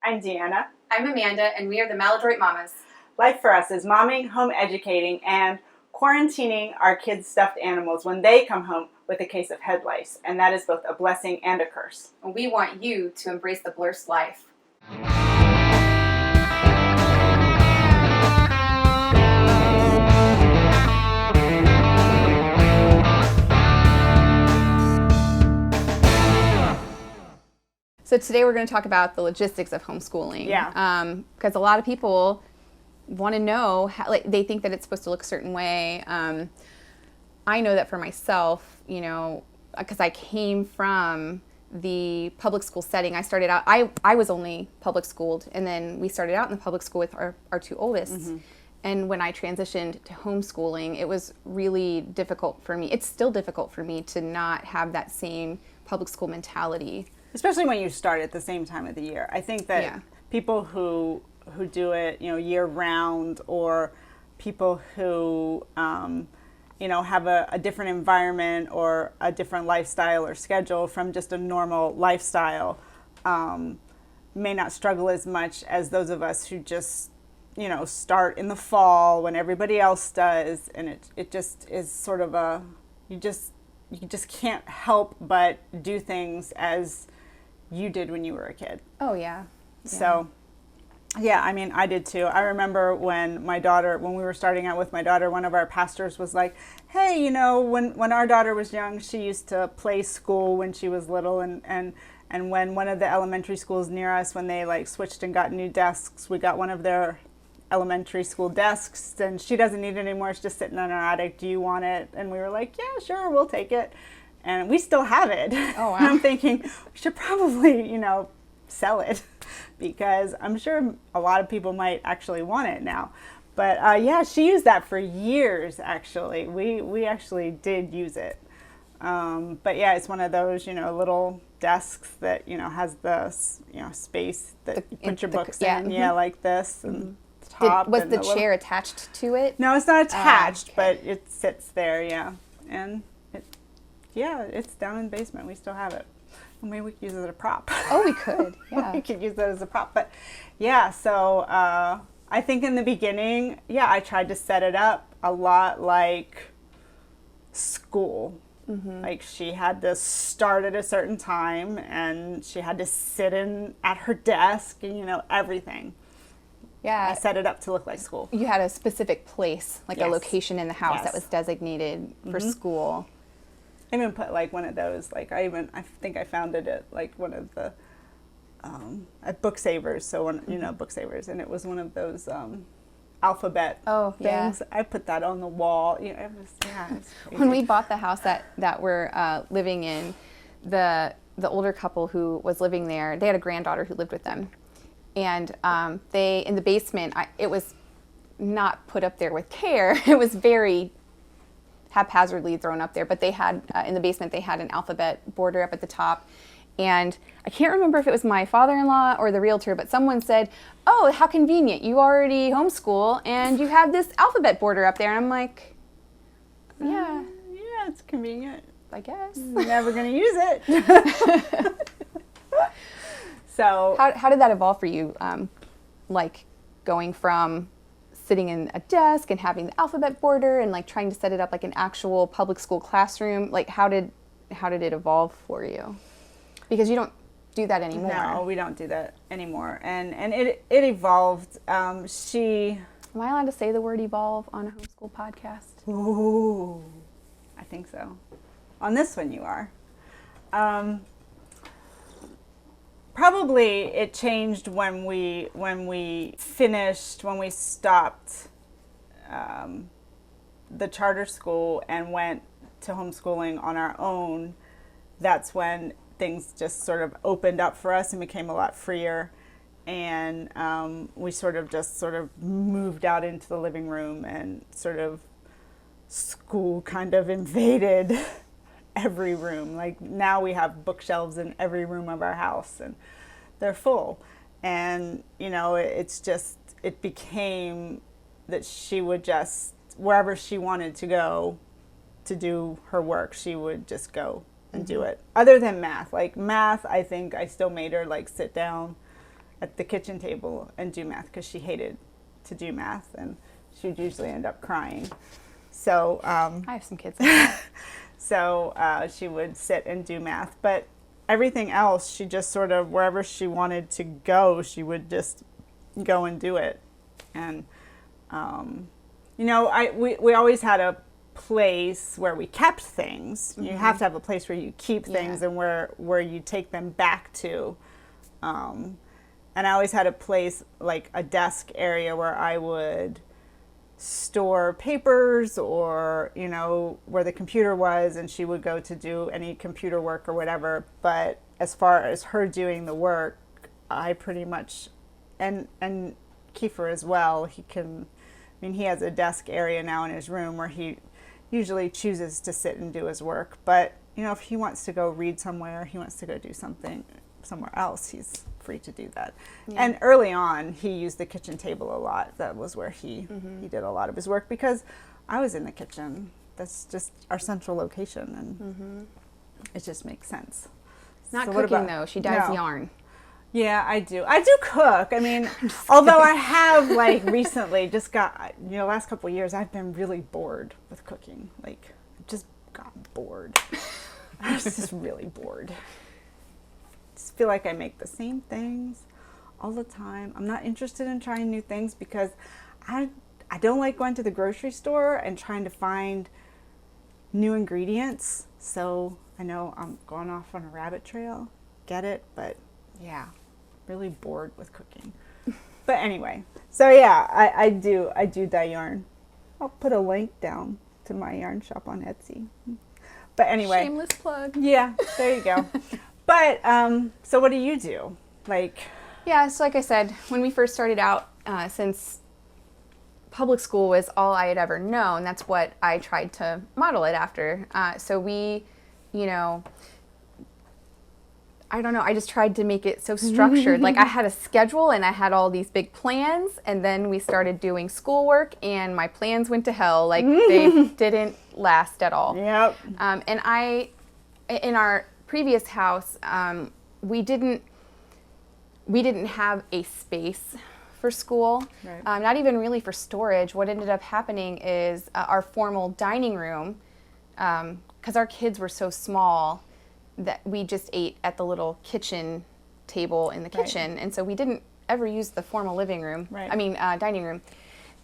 I'm Deanna. I'm Amanda, and we are the Maladroit Mamas. Life for us is momming, home educating, and quarantining our kids' stuffed animals when they come home with a case of head lice, and that is both a blessing and a curse. And we want you to embrace the blurst life. So today we're going to talk about the logistics of homeschooling. Yeah. Because a lot of people want to know, how, like, they think that it's supposed to look a certain way. I know that for myself, you know, because I came from the public school setting. I started out, I was only public schooled, and then we started out in the public school with our two oldest. Mm-hmm. And when I transitioned to homeschooling, it was really difficult for me. It's still difficult for me to not have that same public school mentality. Especially when you start at the same time of the year. I think that people who do it, you know, year round, or people who, you know, have a different environment or a different lifestyle or schedule from just a normal lifestyle, may not struggle as much as those of us who just, you know, start in the fall when everybody else does, and it just is sort of you just can't help but do things as you did when you were a kid. Oh, yeah. So, yeah, I mean, I did too. I remember when we were starting out with my daughter, one of our pastors was like, hey, you know, when our daughter was young, she used to play school when she was little, and when one of the elementary schools near us, when they like switched and got new desks, we got one of their elementary school desks, and she doesn't need it anymore. It's just sitting in our attic. Do you want it? And we were like, yeah, sure, we'll take it. And we still have it. Oh, wow. And I'm thinking we should probably, you know, sell it, because I'm sure a lot of people might actually want it now. But yeah, she used that for years, actually. We actually did use it. But yeah, it's one of those, you know, little desks that, you know, has the, you know, space that you put your books in. Yeah, like this. And top. Was the chair attached to it? No, it's not attached, but it sits there, yeah. And it's down in the basement. We still have it. Well, maybe we could use it as a prop. Oh, we could. Yeah. We could use that as a prop. But yeah, so I think in the beginning, I tried to set it up a lot like school. Mm-hmm. Like she had to start at a certain time, and she had to sit at her desk, and, you know, everything. Yeah. I set it up to look like school. You had a specific place, like a location in the house that was designated for school. I even put like one of those, like I think I found it at like one of the at Booksavers, so one, you know, Booksavers, and it was one of those alphabet things. Yeah. I put that on the wall. You know, it was When we bought the house that we're living in, the older couple who was living there, they had a granddaughter who lived with them, and they, in the basement, it was not put up there with care. It was very haphazardly thrown up there, but they had in the basement, they had an alphabet border up at the top, and I can't remember if it was my father-in-law or the realtor, but someone said, oh, how convenient, you already homeschool and you have this alphabet border up there. And I'm like, yeah, it's convenient, I guess. Never gonna use it. So how did that evolve for you, like going from sitting in a desk and having the alphabet border and like trying to set it up like an actual public school classroom? Like how did it evolve for you? Because you don't do that anymore. No, we don't do that anymore. And it evolved. Am I allowed to say the word evolve on a homeschool podcast? Ooh, I think so. On this one you are. Probably it changed when we stopped the charter school and went to homeschooling on our own. That's when things just sort of opened up for us and became a lot freer. And we sort of moved out into the living room, and sort of school kind of invaded every room. Like now we have bookshelves in every room of our house, and they're full. And, you know, it became that she would just, wherever she wanted to go to do her work, she would just go and do it. Other than math. Like math, I think I still made her like sit down at the kitchen table and do math because she hated to do math, and she would usually end up crying. So I have some kids like that. so she would sit and do math, but everything else, she just sort of, wherever she wanted to go, she would just go and do it. And we always had a place where we kept things. You have to have a place where you keep things and where you take them back to. And I always had a place, like a desk area, where I would store papers, or where the computer was, and she would go to do any computer work or whatever. But as far as her doing the work, I pretty much, and Kiefer as well, he has a desk area now in his room where he usually chooses to sit and do his work. But if he wants to go read somewhere, he wants to go do something somewhere else, he's free to do that. Yeah. And early on, he used the kitchen table a lot. That was where he did a lot of his work, because I was in the kitchen. That's just our central location, and it just makes sense. Not cooking, though. She dyes yarn. Yeah, I do. I do cook. I mean, although I have, recently just got, last couple of years, I've been really bored with cooking. I've just gotten bored. I was just really bored. Just feel like I make the same things all the time. I'm not interested in trying new things, because I don't like going to the grocery store and trying to find new ingredients. So I know I'm going off on a rabbit trail. Get it? But yeah, really bored with cooking. But anyway, so yeah, I do dye yarn. I'll put a link down to my yarn shop on Etsy. But anyway. Shameless plug. Yeah, there you go. But, so what do you do? Yeah, so like I said, when we first started out, since public school was all I had ever known, that's what I tried to model it after. So we, I don't know, I just tried to make it so structured. I had a schedule and I had all these big plans, and then we started doing schoolwork and my plans went to hell. They didn't last at all. Yep. And in our previous house, we didn't have a space for school, right. Not even really for storage. What ended up happening is our formal dining room, because our kids were so small, that we just ate at the little kitchen table in the kitchen, right. And so we didn't ever use the formal living room. Right. Dining room,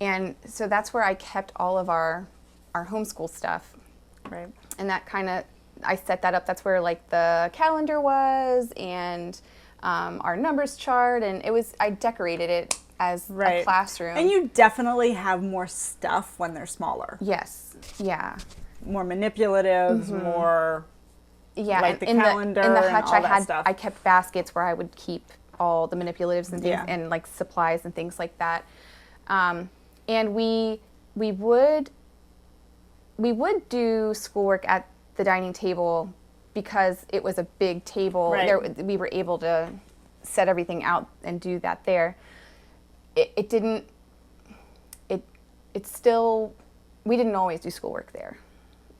and so that's where I kept all of our homeschool stuff. Right. And that I set that up. That's where the calendar was, and our numbers chart, and I decorated it as a classroom. And you definitely have more stuff when they're smaller. Yes. Yeah. More manipulatives, more. Yeah, the calendar in the hutch, and all that stuff. I kept baskets where I would keep all the manipulatives and things, and supplies and things like that. And we would do schoolwork at the dining table because it was a big table. Right. We were able to set everything out and do that there. We didn't always do schoolwork there.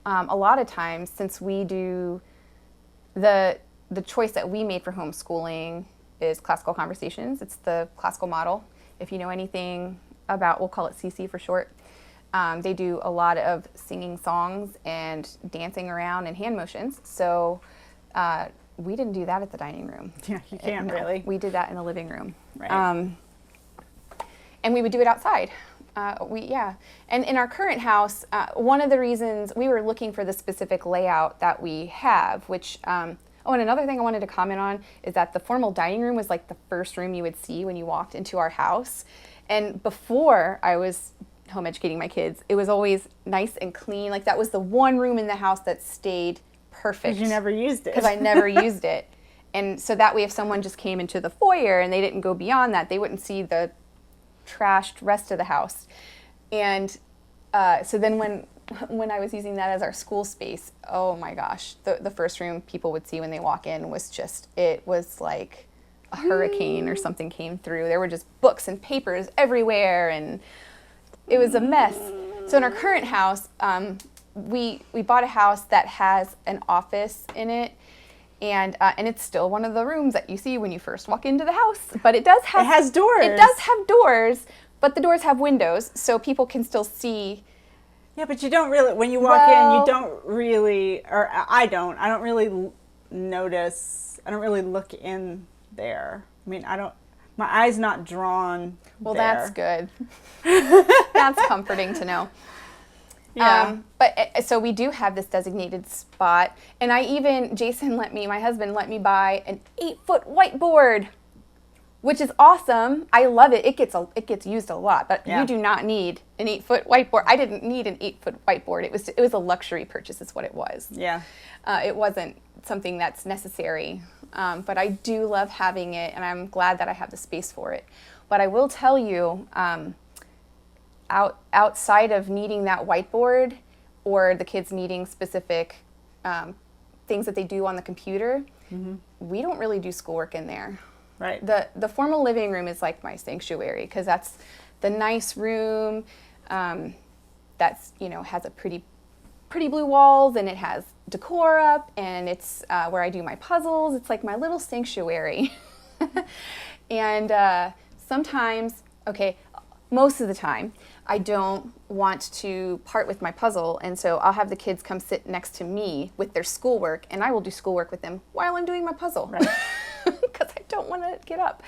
A lot of times, since we do the choice that we made for homeschooling is classical conversations. It's the classical model. If you know anything about, we'll call it CC for short. They do a lot of singing songs and dancing around and hand motions. So we didn't do that at the dining room. Yeah, you can't really. We did that in the living room. Right. And we would do it outside. And in our current house, one of the reasons we were looking for the specific layout that we have, which, and another thing I wanted to comment on is that the formal dining room was the first room you would see when you walked into our house. And before I was home educating my kids, it was always nice and clean. That was the one room in the house that stayed perfect. Because you never used it. Because I never used it. And so that way, if someone just came into the foyer and they didn't go beyond that, they wouldn't see the trashed rest of the house. And so then when I was using that as our school space, oh my gosh, the first room people would see when they walk in was it was like a hurricane or something came through. There were just books and papers everywhere, and it was a mess. So in our current house, we bought a house that has an office in it, And it's still one of the rooms that you see when you first walk into the house. But it does have... It has doors. It does have doors, but the doors have windows, so people can still see. Yeah, but you don't really, when you walk in, you don't really, or I don't really notice, I don't really look in there. I mean, my eye's not drawn Well, there. that's good. That's comforting to know. Yeah. But so we do have this designated spot, and my husband let me buy an 8-foot whiteboard, which is awesome. I love it. It gets used a lot, but you do not need an 8-foot whiteboard. I didn't need an 8-foot whiteboard. It was a luxury purchase, is what it was. Yeah. It wasn't something that's necessary, but I do love having it, and I'm glad that I have the space for it. But I will tell you, outside of needing that whiteboard or the kids needing specific things that they do on the computer, we don't really do schoolwork in there. Right. The formal living room is like my sanctuary, because that's the nice room that's, has a pretty blue walls, and it has decor up, and it's where I do my puzzles. It's like my little sanctuary. And sometimes, most of the time, I don't want to part with my puzzle, and so I'll have the kids come sit next to me with their schoolwork, and I will do schoolwork with them while I'm doing my puzzle. Right. Because I don't want to get up.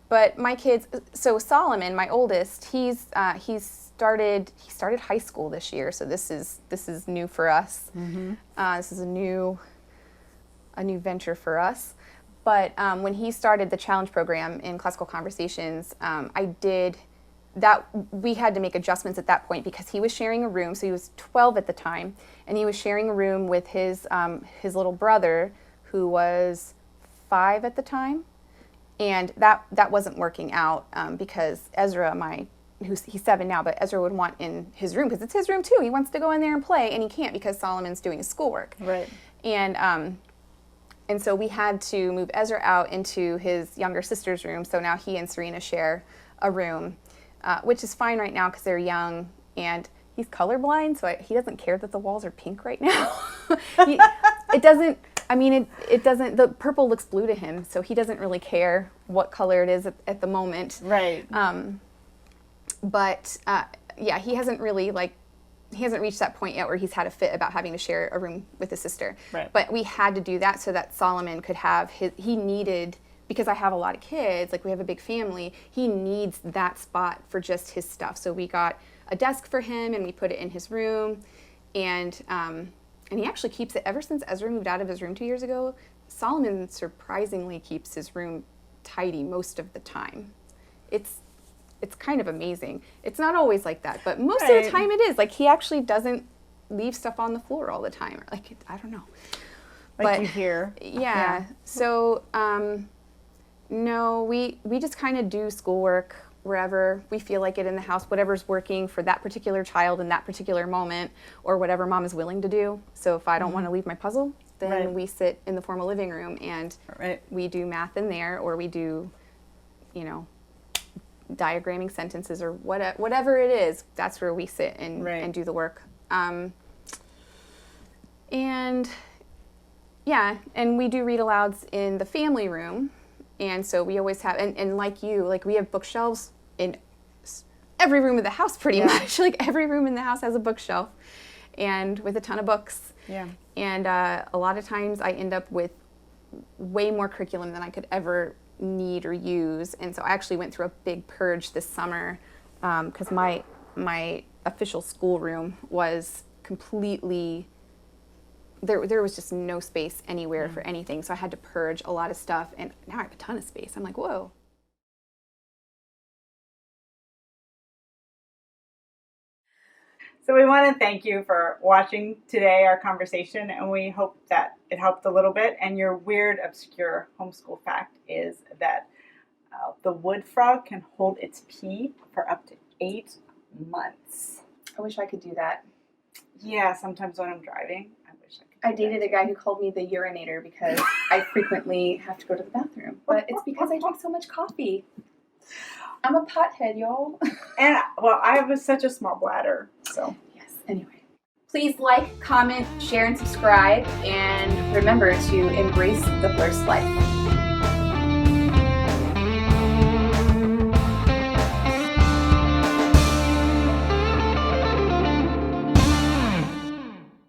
But my kids, so Solomon, my oldest, he started high school this year, so this is new for us. This is a new venture for us. But when he started the challenge program in Classical Conversations, we had to make adjustments at that point, because he was sharing a room. So he was 12 at the time, and he was sharing a room with his little brother, who was 5 at the time, and that wasn't working out because Ezra, he's 7 now, but Ezra would want in his room, because it's his room too. He wants to go in there and play, and he can't because Solomon's doing his schoolwork. Right. And so we had to move Ezra out into his younger sister's room. So now he and Serena share a room, which is fine right now because they're young, and he's colorblind, so he doesn't care that the walls are pink right now. It doesn't, the purple looks blue to him, so he doesn't really care what color it is at the moment. Right. He hasn't really, he hasn't reached that point yet where he's had a fit about having to share a room with his sister. Right. But we had to do that so that Solomon could have because I have a lot of kids, we have a big family, he needs that spot for just his stuff. So we got a desk for him, and we put it in his room, and he actually keeps it. Ever since Ezra moved out of his room 2 years ago, Solomon surprisingly keeps his room tidy most of the time. It's kind of amazing. It's not always like that, but most of the time it is. He actually doesn't leave stuff on the floor all the time. I don't know. But you hear. Yeah. So, no, we just kind of do schoolwork wherever we feel like it in the house, whatever's working for that particular child in that particular moment, or whatever mom is willing to do. So if I don't want to leave my puzzle, then we sit in the formal living room, and we do math in there, or we do, diagramming sentences, or whatever it is. That's where we sit and do the work. And we do read alouds in the family room. And so we always have, and like you, we have bookshelves in every room of the house pretty much. Every room in the house has a bookshelf, and with a ton of books. Yeah. And a lot of times I end up with way more curriculum than I could ever need or use. And so I actually went through a big purge this summer, because my official schoolroom was completely, there was just no space anywhere for anything. So I had to purge a lot of stuff, and now I have a ton of space. I'm like, whoa. So we want to thank you for watching today, our conversation, and we hope that it helped a little bit. And your weird, obscure homeschool fact is that the wood frog can hold its pee for up to 8 months. I wish I could do that. Yeah, sometimes when I'm driving, I wish I could. I dated a guy who called me the urinator because I frequently have to go to the bathroom. But it's because I drink so much coffee. I'm a pothead, y'all. And, I have such a small bladder, so. Yes, anyway. Please like, comment, share, and subscribe. And remember to embrace the first life.